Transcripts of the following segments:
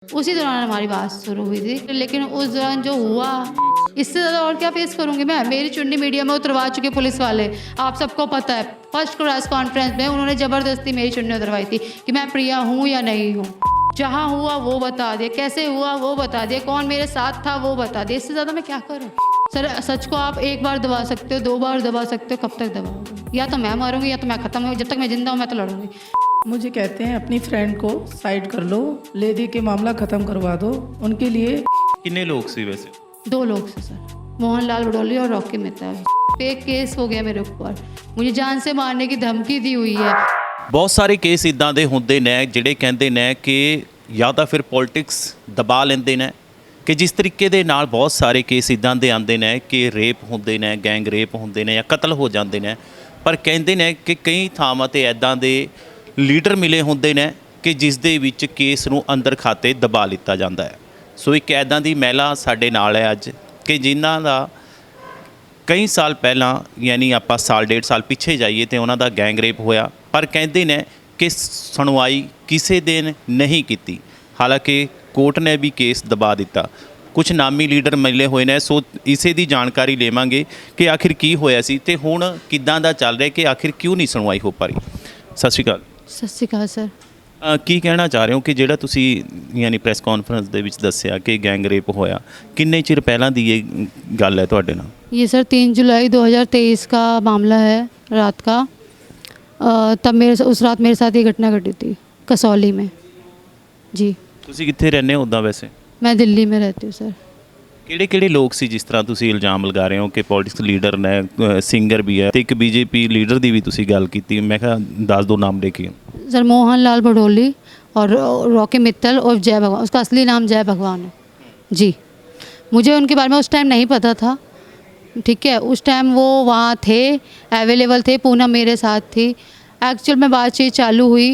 उसी दौरान हमारी बात शुरू हुई थी, लेकिन उस दौरान जो हुआ इससे ज़्यादा और क्या फेस करूँगी मैं। मेरी चुन्नी मीडिया में उतरवा चुके पुलिस वाले, आप सबको पता है। फर्स्ट प्रेस कॉन्फ्रेंस में उन्होंने ज़बरदस्ती मेरी चुन्नी उतरवाई थी कि मैं प्रिया हूँ या नहीं हूँ। जहाँ हुआ वो बता दिया, कैसे हुआ वो बता दिया, कौन मेरे साथ था वो बता दिया। इससे ज़्यादा मैं क्या करूँ सर। सच को आप एक बार दबा सकते हो, 2 बार दबा सकते हो, कब तक दबाओगे? या तो मैं मरूंगी या तो मैं ख़त्म हूँ। जब तक मैं जिंदा हूँ मैं तो लड़ूंगी। मुझे कहते हैं अपनी फ्रेंड को साइड कर लो, ले दे के मामला ख़त्म करवा दो। उनके लिए कितने लोग सी वैसे? 2 लोग से सर, मोहनलाल बडोली और रॉकी मित्तल। फेक केस हो गया मेरे ऊपर, मुझे जान से मारने की धमकी दी हुई है। बहुत ਸਾਰੇ ਕੇਸ ਇਦਾਂ ਦੇ ਹੁੰਦੇ ਨੇ ਜਿਹੜੇ ਕਹਿੰਦੇ ਨੇ ਕਿ ਜਾਂ ਤਾਂ ਫਿਰ ਪੋਲਿਟਿਕਸ ਦਬਾ ਲੈਂਦੇ ਨੇ ਕਿ ਜਿਸ ਤਰੀਕੇ ਦੇ ਨਾਲ ਬਹੁਤ ਸਾਰੇ ਕੇਸ ਇਦਾਂ ਦੇ ਆਉਂਦੇ ਨੇ ਕਿ ਰੇਪ ਹੁੰਦੇ ਨੇ, ਗੈਂਗ ਰੇਪ ਹੁੰਦੇ ਨੇ ਜਾਂ ਕਤਲ ਹੋ ਜਾਂਦੇ ਨੇ। ਪਰ ਕਹਿੰਦੇ ਨੇ ਕਿ ਕਈ ਥਾਵਾਂ 'ਤੇ ਇੱਦਾਂ ਦੇ ਲੀਡਰ ਮਿਲੇ ਹੁੰਦੇ ਨੇ ਕਿ ਜਿਸ ਦੇ ਵਿੱਚ ਕੇਸ ਨੂੰ ਅੰਦਰ ਖਾਤੇ ਦਬਾ ਲਿੱਤਾ ਜਾਂਦਾ ਹੈ। ਸੋ ਇੱਕ ਇੱਦਾਂ ਦੀ ਮਹਿਲਾ ਸਾਡੇ ਨਾਲ ਹੈ ਅੱਜ ਕਿ ਜਿਨ੍ਹਾਂ ਦਾ कई साल पहला यानी आप साल 1.5 साल पिछे जाइए तो उन्हों का गैंग रेप होया, पर कहते ने कि सुनवाई किसी दिन नहीं की। हालांकि कोर्ट ने भी केस दबा दिता। कुछ नामी लीडर मिले हुए हैं, सो इसे दी जानकारी लेवांगे कि आखिर की होया सी ते हुण किदां दा चल रहा कि आखिर क्यों नहीं सुनवाई हो पा रही। सत श्री अकाल। सत श्री अकाल सर। ਕੀ ਕਹਿਣਾ ਚਾਹ ਰਹੇ ਹੋ ਕਿ ਜਿਹੜਾ ਤੁਸੀਂ ਯਾਨੀ ਪ੍ਰੈਸ ਕਾਨਫਰੰਸ ਦੇ ਵਿੱਚ ਦੱਸਿਆ ਕਿ ਗੈਂਗ ਰੇਪ ਹੋਇਆ, ਕਿੰਨੇ ਚਿਰ ਪਹਿਲਾਂ ਦੀ ਇਹ ਗੱਲ ਹੈ ਤੁਹਾਡੇ ਨਾਲ? ये सर 3 जुलाई 2023 का मामला है, रात का। तब उस रात मेरे साथ ये घटना घटी थी कसौली में जी। ਤੁਸੀਂ ਕਿੱਥੇ ਰਹਿੰਦੇ ਹੋ ਉੱਦਾਂ ਵੈਸੇ? मैं दिल्ली में रहती हूँ सर। ਕਿਹੜੇ ਲੋਕ ਸੀ ਜਿਸ ਤਰ੍ਹਾਂ ਤੁਸੀਂ ਇਲਜ਼ਾਮ ਲਗਾ ਰਹੇ ਹੋ ਕਿ ਪੋਲਿਟਿਕਸ ਲੀਡਰ ਨੇ, ਸਿੰਗਰ ਵੀ ਹੈ ਤੇ ਇੱਕ ਬੀਜੇਪੀ ਲੀਡਰ ਦੀ ਵੀ ਤੁਸੀਂ ਗੱਲ ਕੀਤੀ, ਮੈਂ ਕਿਹਾ ਦੱਸ ਦੋ ਨਾਮ ਲੈ ਕੇ। सर मोहनलाल बडोली और रॉकी मित्तल और जय भगवान, उसका असली नाम जय भगवान है जी। मुझे उनके बारे में उस टाइम नहीं पता था, ठीक है। उस टाइम वो वहाँ थे, अवेलेबल थे, पूनम मेरे साथ थी। एक्चुअल में बातचीत चालू हुई,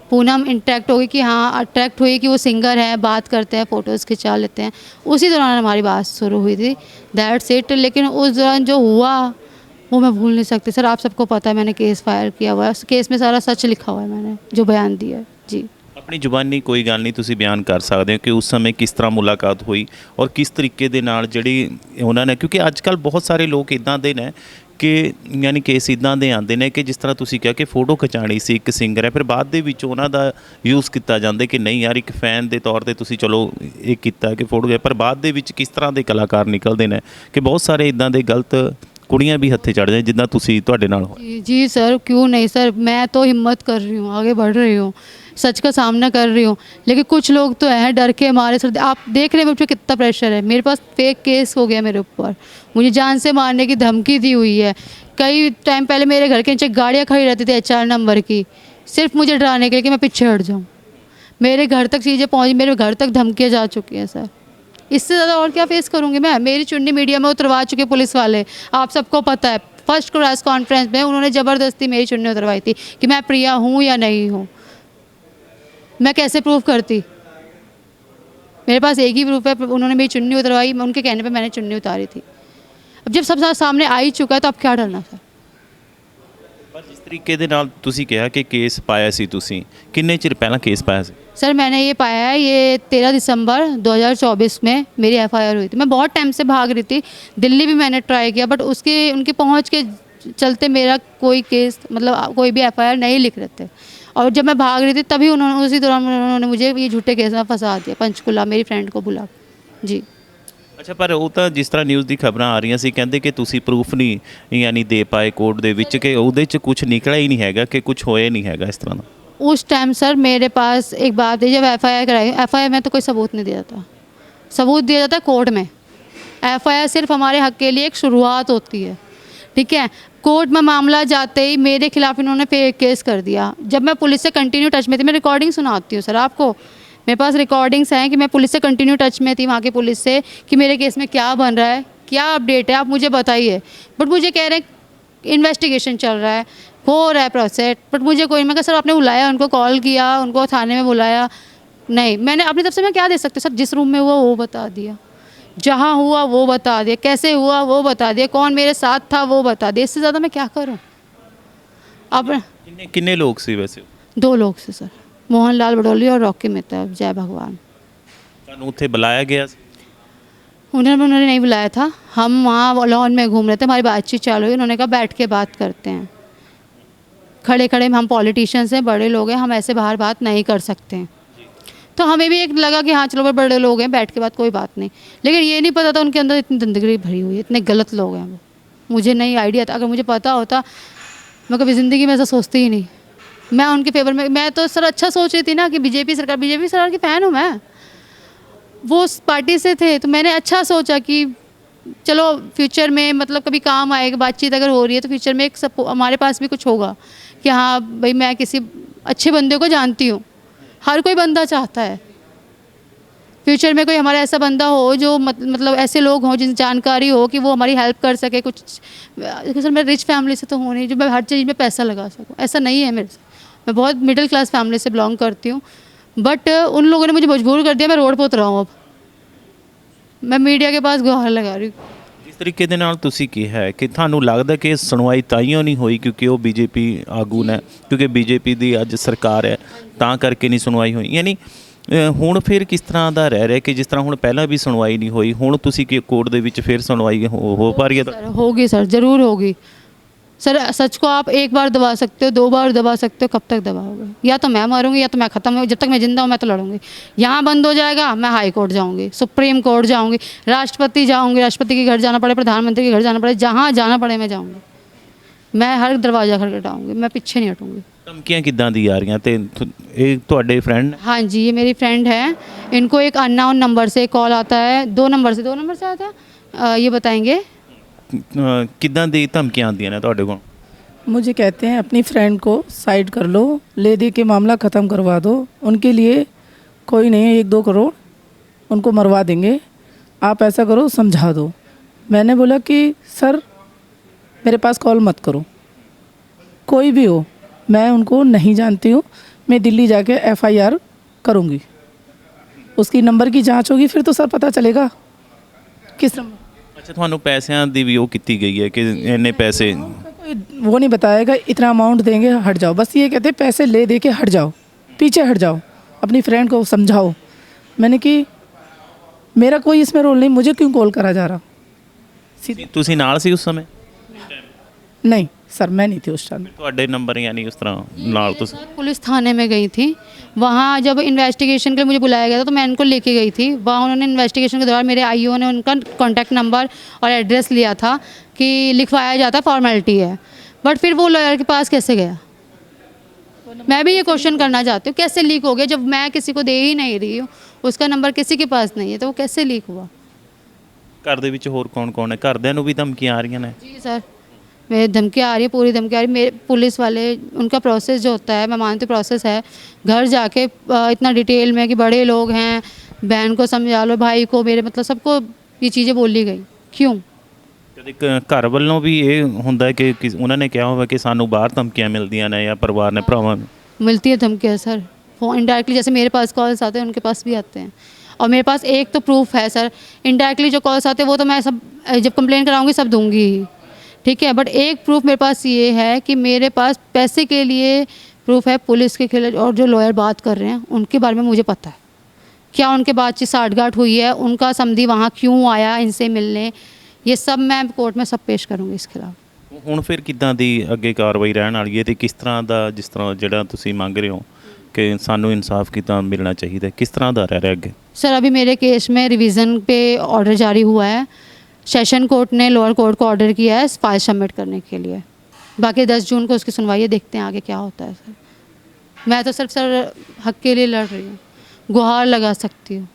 पूनम इंटरेक्ट हो गई कि हाँ अट्रैक्ट हुई कि वो सिंगर है, बात करते हैं, फ़ोटोज़ खिंचा लेते हैं। उसी दौरान हमारी बात शुरू हुई थी, दैट्स इट। लेकिन उस दौरान जो हुआ वो मैं भूल नहीं सकती सर। आप सबको पता है मैंने केस फाइल किया हुआ है, उस केस में सारा सच लिखा हुआ है मैंने, जो बयान दिया है जी। ਆਪਣੀ ਜ਼ੁਬਾਨੀ ਕੋਈ ਗੱਲ ਨਹੀਂ ਤੁਸੀਂ ਬਿਆਨ ਕਰ ਸਕਦੇ ਹੋ ਕਿ ਉਸ ਸਮੇਂ ਕਿਸ ਤਰ੍ਹਾਂ ਮੁਲਾਕਾਤ ਹੋਈ ਔਰ ਕਿਸ ਤਰੀਕੇ ਦੇ ਨਾਲ ਜਿਹੜੀ ਉਹਨਾਂ ਨੇ, ਕਿਉਂਕਿ ਅੱਜ ਕੱਲ੍ਹ ਬਹੁਤ ਸਾਰੇ ਲੋਕ ਇੱਦਾਂ ਦੇ ਨੇ ਕਿ ਯਾਨੀ ਕੇਸ ਇੱਦਾਂ ਦੇ ਆਉਂਦੇ ਨੇ ਕਿ ਜਿਸ ਤਰ੍ਹਾਂ ਤੁਸੀਂ ਕਿਹਾ ਕਿ ਫੋਟੋ ਖਿਚਾਉਣੀ ਸੀ, ਇੱਕ ਸਿੰਗਰ ਹੈ, ਫਿਰ ਬਾਅਦ ਦੇ ਵਿੱਚ ਉਹਨਾਂ ਦਾ ਯੂਜ਼ ਕੀਤਾ ਜਾਂਦਾ ਕਿ ਨਹੀਂ ਯਾਰ ਇੱਕ ਫੈਨ ਦੇ ਤੌਰ ਤੇ ਤੁਸੀਂ ਚਲੋ ਇਹ ਕੀਤਾ ਕਿ ਫੋਟੋ, ਪਰ ਬਾਅਦ ਦੇ ਵਿੱਚ ਕਿਸ ਤਰ੍ਹਾਂ ਦੇ ਕਲਾਕਾਰ ਨਿਕਲਦੇ ਨੇ ਕਿ ਬਹੁਤ ਸਾਰੇ ਇੱਦਾਂ ਦੇ ਗਲਤ कुड़ियाँ भी हत्थे चढ़ जाए जिदा तुसी तुहाडे नाल हो। जी सर, क्यों नहीं सर, मैं तो हिम्मत कर रही हूँ, आगे बढ़ रही हूँ, सच का सामना कर रही हूँ। लेकिन कुछ लोग तो हैं डर के मारे सर। आप देख रहे हैं मुझ पर कितना प्रेशर है। मेरे पास फेक केस हो गया मेरे ऊपर, मुझे जान से मारने की धमकी दी हुई है। कई टाइम पहले मेरे घर के नीचे गाड़ियाँ खड़ी रहती थी HR नंबर की, सिर्फ मुझे डराने के लिए कि मैं पीछे हट जाऊँ। मेरे घर तक चीज़ें पहुँची, मेरे घर तक धमकियाँ जा चुकी हैं सर। इससे ज़्यादा और क्या फेस करूँगी मैं। मेरी चुन्नी मीडिया में उतरवा चुके पुलिस वाले, आप सबको पता है। फर्स्ट प्रेस कॉन्फ्रेंस में उन्होंने ज़बरदस्ती मेरी चुन्नी उतरवाई थी कि मैं प्रिया हूँ या नहीं हूँ। मैं कैसे प्रूव करती? मेरे पास एक ही प्रूफ है, उन्होंने मेरी चुन्नी उतरवाई, मैं उनके कहने पे मैंने चुन्नी उतारी थी। अब जब सब सामने आ ही चुका है तो अब क्या डरना सर। पर जिस तरीके दे नाल तुसी कहा कि केस पाया सी, तुसी किन्ने चिर पहला केस पाया सी? सर मैंने ये पाया है, ये 13 दिसंबर 2024 में मेरी FIR हुई थी। मैं बहुत टाइम से भाग रही थी, दिल्ली भी मैंने ट्राई किया, बट उनकी पहुंच के चलते मेरा कोई केस मतलब कोई भी FIR नहीं लिख रहे थे। और जब मैं भाग रही थी तभी उसी दौरान उन्होंने मुझे ये झूठे केस में फंसा दिया, पंचकुला मेरी फ्रेंड को बुला जी। अच्छा, पर वो तो जिस तरह न्यूज़ की खबर आ रही सी, कहते कि तुसी प्रूफ नहीं यानी दे पाए कोर्ट दे विच कि उहदे च कुछ निकला ही नहीं हैगा कि कुछ होया नहीं हैगा इस तरह का। उस टाइम सर मेरे पास एक बात है, जब FIR कराई, FIR में तो कोई सबूत नहीं दिया था। सबूत दिया जाता है कोर्ट में। FIR सिर्फ हमारे हक के लिए एक शुरुआत होती है, ठीक है। कोर्ट में मामला जाते ही मेरे खिलाफ इन्होंने फेक केस कर दिया। जब मैं पुलिस से कंटिन्यू टच में थी, मैं रिकॉर्डिंग सुनाती हूँ सर आपको, मेरे पास रिकॉर्डिंग्स हैं कि मैं पुलिस से कंटिन्यू टच में थी, वहाँ की पुलिस से, कि मेरे केस में क्या बन रहा है, क्या अपडेट है, आप मुझे बताइए। बट मुझे कह रहे हैं इन्वेस्टिगेशन चल रहा है, हो रहा है प्रोसेस, बट मुझे कोई, मैं कहा सर आपने बुलाया, उनको कॉल किया, उनको थाने में बुलाया, नहीं। मैंने अपनी तरफ से मैं क्या दे सकती सर, जिस रूम में हुआ वो बता दिया, जहाँ हुआ वो बता दिया, कैसे हुआ वो बता दिया, कौन मेरे साथ था वो बता दिया। इससे ज़्यादा मैं क्या करूँ अब। किन्ने लोग सी वैसे? 2 लोग से सर, मोहनलाल बडोली और रॉकी मित्तल, जय भगवान। ਤੁਹਾਨੂੰ ਉੱਥੇ ਬੁਲਾਇਆ ਗਿਆ ਸੀ? उन्होंने नहीं बुलाया था, हम वहाँ लॉन में घूम रहे थे, हमारी बातचीत चालू हुई, उन्होंने कहा बैठ के बात करते हैं, खड़े खड़े हम पॉलिटिशियंस हैं, बड़े लोग हैं, हम ऐसे बाहर बात नहीं कर सकते हैं। तो हमें भी एक लगा कि हाँ चलो बड़े लोग हैं, बैठ के बात कोई बात नहीं, लेकिन ये नहीं पता था उनके अंदर इतनी गंदगी भरी हुई है, इतने गलत लोग हैं वो, मुझे नहीं आइडिया था। अगर मुझे पता होता मैं कभी ज़िंदगी में ऐसा सोचती ही नहीं। मैं उनके फेवर में, मैं तो सर अच्छा सोच रही थी ना कि बीजेपी सरकार की फ़ैन हूँ मैं, वो उस पार्टी से थे, तो मैंने अच्छा सोचा कि चलो फ्यूचर में मतलब कभी काम आएगा, बातचीत अगर हो रही है तो फ्यूचर में एक सब हमारे पास भी कुछ होगा कि हाँ भाई मैं किसी अच्छे बंदे को जानती हूँ। हर कोई बंदा चाहता है फ्यूचर में कोई हमारा ऐसा बंदा हो जो मतलब ऐसे लोग हों जिन जानकारी हो कि वो हमारी हेल्प कर सके कुछ। सर मैं रिच फैमिली से तो हूँ नहीं जो मैं हर चीज़ में पैसा लगा सकूँ, ऐसा नहीं है मेरे साथ। मैं बहुत मिडिल क्लास फैमिली से बिलोंग करती हूँ, बट उन लोगों ने मुझे मजबूर कर दिया, मैं रोड पर उतरा हूँ। अब मैं मीडिया के पास गुहार लगा रही हूँ। ਜਿਸ ਤਰੀਕੇ ਦੇ ਨਾਲ ਤੁਸੀਂ ਕਿਹਾ ਹੈ ਕਿ ਤੁਹਾਨੂੰ ਲੱਗਦਾ ਕਿ ਸੁਣਵਾਈ ਤਾਈਓ ਨਹੀਂ ਹੋਈ ਕਿਉਂਕਿ ਉਹ ਬੀਜੇਪੀ ਆਗੂ ਨੇ, ਕਿਉਂਕਿ ਬੀਜੇਪੀ ਦੀ ਅੱਜ ਸਰਕਾਰ ਹੈ ਤਾਂ ਕਰਕੇ ਨਹੀਂ ਸੁਣਵਾਈ ਹੋਈ, ਯਾਨੀ ਹੁਣ ਫਿਰ ਕਿਸ ਤਰ੍ਹਾਂ ਦਾ ਰਹਿ ਰਿਹਾ ਕਿ ਜਿਸ ਤਰ੍ਹਾਂ ਹੁਣ ਪਹਿਲਾਂ ਵੀ ਸੁਣਵਾਈ ਨਹੀਂ ਹੋਈ, ਹੁਣ ਤੁਸੀਂ ਕਿ ਕੋਰਟ ਦੇ ਵਿੱਚ ਫਿਰ ਸੁਣਵਾਈ ਹੋ ਪਾ ਰਹੀ ਹੈ? सर होगी सर, ज़रूर होगी सर। सच को आप एक बार दबा सकते हो, 2 बार दबा सकते हो, कब तक दबाओगे? या तो मैं मरूंगी या तो मैं ख़त्म हूँ, जब तक मैं जिंदा हूँ मैं तो लड़ूंगी। यहाँ बंद हो जाएगा, मैं हाई कोर्ट जाऊँगी, सुप्रीम कोर्ट जाऊँगी, राष्ट्रपति जाऊँगी, राष्ट्रपति के घर जाना पड़े, प्रधानमंत्री के घर जाना पड़े, जहाँ जाना पड़े मैं जाऊँगी। मैं हर दरवाज़ा खटखटाऊँगी, मैं पीछे नहीं हटूँगी। ਧਮਕੀਆਂ ਕਿੱਦਾਂ ਦੀ ਆ ਰਹੀਆਂ ਤੇ ਇਹ ਤੁਹਾਡੇ ਫਰੈਂਡ? हाँ जी, ये मेरी फ्रेंड है, इनको एक अननोन नंबर से कॉल आता है, 2 नंबर से आता है। ये बताएंगे ਕਿੱਦਾਂ ਦੀ ਧਮਕੀਆਂ ਆਉਂਦੀਆਂ ਨੇ ਤੁਹਾਡੇ ਕੋਲ? मुझे कहते हैं अपनी फ्रेंड को साइड कर लो, ले दे के मामला ख़त्म करवा दो, उनके लिए कोई नहीं है 1-2 करोड़ उनको मरवा देंगे, आप ऐसा करो समझा दो। मैंने बोला कि सर मेरे पास कॉल मत करो, कोई भी हो, मैं उनको नहीं जानती हूँ, मैं दिल्ली जाके FIR करूँगी, उसकी नंबर की जांच होगी, फिर तो सर पता चलेगा किस नंबर। ਅੱਛਾ, ਤੁਹਾਨੂੰ ਪੈਸਿਆਂ ਦੀ ਵੀ ਉਹ ਕੀਤੀ ਗਈ ਹੈ ਕਿ ਇੰਨੇ ਪੈਸੇ? कोई वो नहीं बताएगा इतना अमाउंट देंगे हट जाओ, बस ये कहते पैसे ले दे के हट जाओ, पीछे हट जाओ, अपनी फ्रेंड को समझाओ। मैंने कि मेरा कोई इसमें रोल नहीं, मुझे क्यों कॉल करा जा रहा? ਤੁਸੀਂ ਨਾਲ ਸੀ ਉਸ ਸਮੇਂ? नहीं सर मैं नहीं थी उस टाइम। ਤੁਹਾਡੇ ਨੰਬਰ यानी उस तरह ਨਾਲ ਤੁਸੀਂ? पुलिस थाने में गई थी, वहाँ जब इन्वेस्टिगेशन के लिए मुझे बुलाया गया था तो मैं इनको लेके गई थी। वहाँ उन्होंने इन्वेस्टिगेशन के दौरान मेरे आईओ ने उनका कॉन्टैक्ट नंबर और एड्रेस लिया था कि लिखवाया जाता, फॉर्मेलिटी है, बट फिर वो लॉयर के पास कैसे गया? मैं भी ये क्वेश्चन करना चाहती हूँ, कैसे लीक हो गया जब मैं किसी को दे ही नहीं रही हूँ, उसका नंबर किसी के पास नहीं है, तो वो कैसे लीक हुआ? ਘਰ ਦੇ ਵਿੱਚ ਹੋਰ ਕੌਣ ਹੈ? ਘਰਦਿਆਂ ਨੂੰ ਵੀ ਧਮਕੀਆਂ ਆ ਰਹੀਆਂ ਨੇ? जी सर, मेरे धमकी आ रही है, पूरी धमकी आ रही है। मेरे पुलिस वाले उनका प्रोसेस जो होता है, मैं मानती हूँ प्रोसेस है, घर जाके इतना डिटेल में कि बड़े लोग हैं, बहन को समझा लो, भाई को, मेरे मतलब सबको ये चीज़ें बोली गई। क्यों? ਕਦੇ ਘਰ ਵੱਲੋਂ ਵੀ ਇਹ ਹੁੰਦਾ ਹੈ ਕਿ ਉਹਨਾਂ ਨੇ ਕਿਹਾ ਹੋਵੇ ਕਿ ਸਾਨੂੰ ਬਾਹਰ ਧਮਕੀਆਂ ਮਿਲਦੀਆਂ ਨੇ ਜਾਂ ਪਰਿਵਾਰ ਨੇ ਭਰਾਵਾਂ ਨੂੰ? मिलती है धमकियाँ सर, फ़ोन इनडायरेक्टली, जैसे मेरे पास कॉल्स आते हैं उनके पास भी आते हैं, और मेरे पास एक तो प्रूफ है सर। इनडायरेक्टली जो कॉल्स आते हैं वो तो मैं सब जब कंप्लेन कराऊंगी सब दूंगी ही, ठीक है, बट एक प्रूफ मेरे पास ये है कि मेरे पास पैसे के लिए प्रूफ है पुलिस के खिलाफ, और जो लॉयर बात कर रहे हैं उनके बारे में मुझे पता है, क्या उनके बातचीत साठगांठ हुई है, उनका समधी वहाँ क्यों आया इनसे मिलने, ये सब मैं कोर्ट में सब पेश करूँगी इस खिलाफ। ਹੁਣ ਫਿਰ ਕਿੱਦਾਂ ਦੀ ਅੱਗੇ ਕਾਰਵਾਈ ਰਹਿਣ ਵਾਲੀ ਹੈ ਤੇ ਕਿਸ ਤਰ੍ਹਾਂ ਦਾ, ਜਿਸ ਤਰ੍ਹਾਂ ਜਿਹੜਾ ਤੁਸੀਂ ਮੰਗ ਰਹੇ ਹੋ कि सानू इंसाफ कितना मिलना चाहिए, किस तरह का रह रहा है अगे? सर अभी मेरे केस में रिवीजन पे ऑर्डर जारी हुआ है, सेशन कोर्ट ने लोअर कोर्ट को ऑर्डर किया है फाइल सबमिट करने के लिए, बाकी 10 जून को उसकी सुनवाई है, देखते हैं आगे क्या होता है। सर मैं तो सिर्फ सर हक के लिए लड़ रही हूँ, गुहार लगा सकती हूँ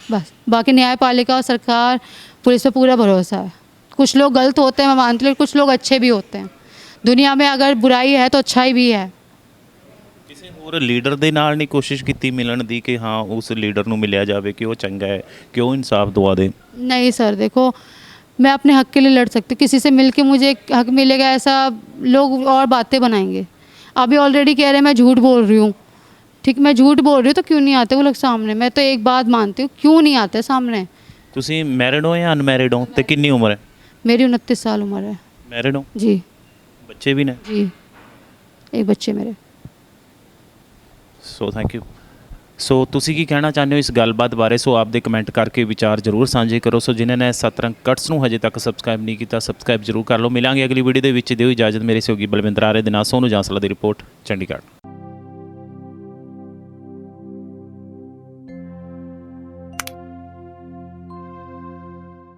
बस, बाकी न्यायपालिका और सरकार पुलिस पे पूरा भरोसा है। कुछ लोग गलत होते हैं मैं मानती हूँ, कुछ लोग अच्छे भी होते हैं, दुनिया में अगर बुराई है तो अच्छाई भी है। ਕਿਸੇ ਹੋਰ ਲੀਡਰ ਦੇ ਨਾਲ ਨਹੀਂ ਕੋਸ਼ਿਸ਼ ਕੀਤੀ ਮਿਲਣ ਦੀ ਕਿ ਹਾਂ ਉਸ ਲੀਡਰ ਨੂੰ ਮਿਲਿਆ ਜਾਵੇ ਕਿ ਉਹ ਚੰਗਾ ਹੈ, कि वो इंसाफ दवा दे? नहीं सर देखो, मैं अपने हक के लिए लड़ सकती हूँ, किसी से मिल के मुझे हक मिलेगा ऐसा लोग और बातें बनाएंगे। अभी ऑलरेडी कह रहे हैं मैं झूठ बोल रही हूँ, ठीक, मैं झूठ बोल रही हूँ तो क्यों नहीं आते वो लोग सामने? मैं तो एक बात मानती हूँ, क्यों नहीं आते सामने? ਤੁਸੀਂ ਮੈਰਿਡ ਹੋ ਜਾਂ ਅਨਮੈਰਿਡ ਹੋ ਤੇ ਕਿੰਨੀ ਉਮਰ ਹੈ? मेरी 29 साल उम्र है ਮੈਰਿਡ ਹੋ? जी। ਬੱਚੇ ਵੀ ਨੇ? जी, एक बच्चे मेरे। So thank you. ਸੋ ਤੁਸੀਂ ਕੀ ਕਹਿਣਾ ਚਾਹੁੰਦੇ ਹੋ ਇਸ ਗੱਲਬਾਤ ਬਾਰੇ? ਸੋ ਆਪਦੇ ਕਮੈਂਟ ਕਰਕੇ ਵਿਚਾਰ ਜ਼ਰੂਰ ਸਾਂਝੇ ਕਰੋ। ਸੋ ਜਿਨ੍ਹਾਂ ਨੇ ਸਤਰੰਗ ਕਟਸ ਨੂੰ ਹਜੇ ਤੱਕ ਸਬਸਕ੍ਰਾਈਬ ਨਹੀਂ ਕੀਤਾ, ਸਬਸਕ੍ਰਾਈਬ ਜ਼ਰੂਰ ਕਰ ਲਓ। ਮਿਲਾਂਗੇ ਅਗਲੀ ਵੀਡੀਓ ਦੇ ਵਿੱਚ। ਦਿਓ ਇਜਾਜ਼ਤ। ਮੇਰੇ ਸਹਿਯੋਗੀ ਬਲਵਿੰਦਰ ਆਰੇ ਦੇ ਨਾਲ। ਸੋਨੂੰ ਜਾਂਸਲਾ ਦੀ ਰਿਪੋਰਟ, ਚੰਡੀਗੜ੍ਹ।